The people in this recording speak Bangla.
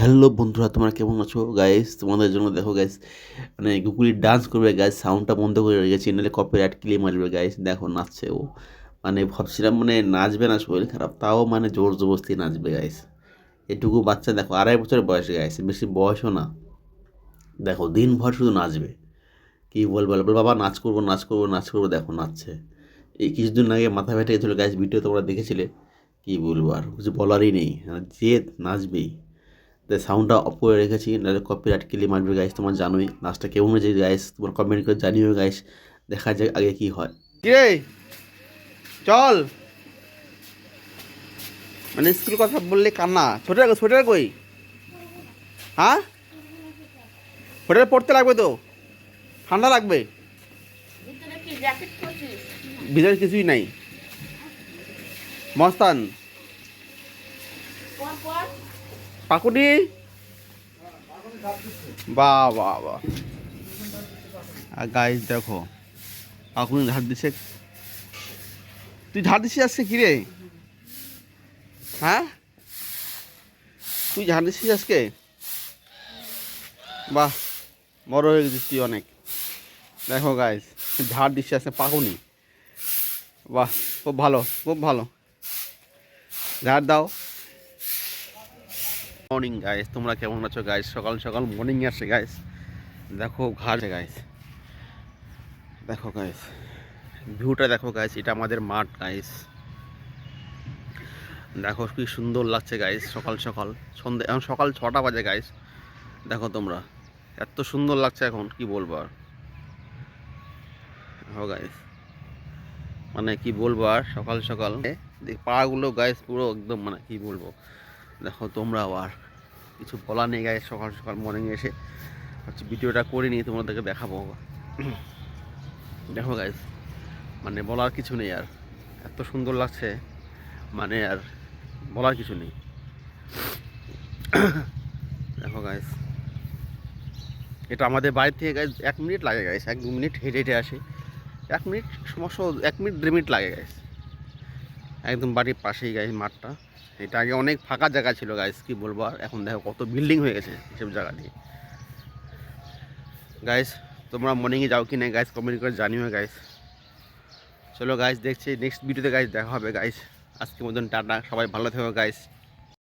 হ্যালো বন্ধুরা, তোমরা কেমন আছো গাইস? তোমাদের জন্য দেখো গাইস, মানে গুগলি ডান্স করবে গাইস, সাউন্ডটা বন্ধ করে রেখেছি, নাহলে কপিরাইট ক্লেম আসবে গাইস। দেখো নাচছে ও, মানে ভাবছিলাম মানে নাচবে না, শরীর খারাপ, তাও মানে জোর জবরদস্তি নাচবে গাইস। এটুকু বাচ্চা দেখো, 2.5 বছর বয়স গাইস, বেশি বয়সও না। দেখো দিনভর শুধু নাচবে, কি বলবো, বলবে বাবা নাচ করবো নাচ করবো নাচ করবো, দেখো নাচছে। এই কিছুদিন আগে মাথা ব্যথা গেছিলো গাইস, ভিডিও তোমরা দেখেছিলে। কি বলবো, আর কিছু বলারই নেই, যে নাচবেই। তাই সাউন্ডটা অফ করে রেখেছি, নাহলে কপিরাইট ক্লেম আসবে গাইস। তোমার জানোই নাচটা কেমন হয়েছে গাইস, তোমার কমেন্ট করে জানিও গাইস। দেখা যাক আগে কি হয়। কিরে চল, মানে স্কুল কথা বললে কান্না। সোয়েটার সোয়েটার কই? হ্যাঁ, সোয়েটার পরতে লাগবে তো, ঠান্ডা লাগবে। ভিতরে কিছুই নাই মস্তান। পাকুটি, বাহ বাহ বাহ। আর গাইস দেখো, পাকুনি ঝাড় দিছে। তুই ঝাড় দিছিস আজকে কিরে? হ্যাঁ, তুই ঝাড় দিছিস আজকে? বাহ, বড় হয়ে গেছিস তুই অনেক। দেখো গাইস, ঝাড় দিচ্ছে আজকে পাকুনি। বাহ, খুব ভালো খুব ভালো, ঝাড় দাও। মর্নিং গাইস, তোমরা কেমন আছো গাইস? সকাল সকাল মর্নিং আসছে গাইস। দেখো ঘাট গাইস, দেখো গাইস, ভিউটা দেখো গাইস, এটা আমাদের মাঠ গাইস। দেখো কি সুন্দর লাগছে গাইস, সকাল সকাল সন্ধ্যে, এখন সকাল 6টা বাজে গাইস। দেখো তোমরা, এত সুন্দর লাগছে এখন কি বলবো আর। দেখো গাইস, মানে কি বলবো আর, সকাল সকাল পাগুলো গাইস পুরো একদম, মানে কি বলবো। দেখো তোমরা, আর কিছু বলার নেই গাইস। সকাল সকাল মর্নিংয়ে এসে হচ্ছে ভিডিওটা করে নিয়ে তোমাদেরকে দেখাবো। দেখো গাইস, মানে বলার কিছু নেই আর, এত সুন্দর লাগছে, মানে আর বলার কিছু নেই। দেখো গাইস, এটা আমাদের বাড়ি থেকে গাইস 1 মিনিট লাগে গাইস, 1-2 মিনিট হেঁটে হেঁটে আসি। 1 মিনিট সমস্যা, 1 মিনিট 2 মিনিট লাগে গাইস। একদম বাড়ির পাশেই গাইস মাঠটা। এটা আগে অনেক ফাঁকা জায়গা ছিল গাইস, কি বলবো আর, এখন দেখো কত বিল্ডিং হয়ে গেছে এসব জায়গা দিয়ে গাইস। তোমরা মর্নিংয়ে যাও কি না গাইস, কমেন্ট করে জানিও গাইস। চলো গাইস, দেখছি নেক্সট ভিডিওতে গাইস দেখা হবে গাইস। আজকের মতন টাটা, সবাই ভালো থেকো গাইস।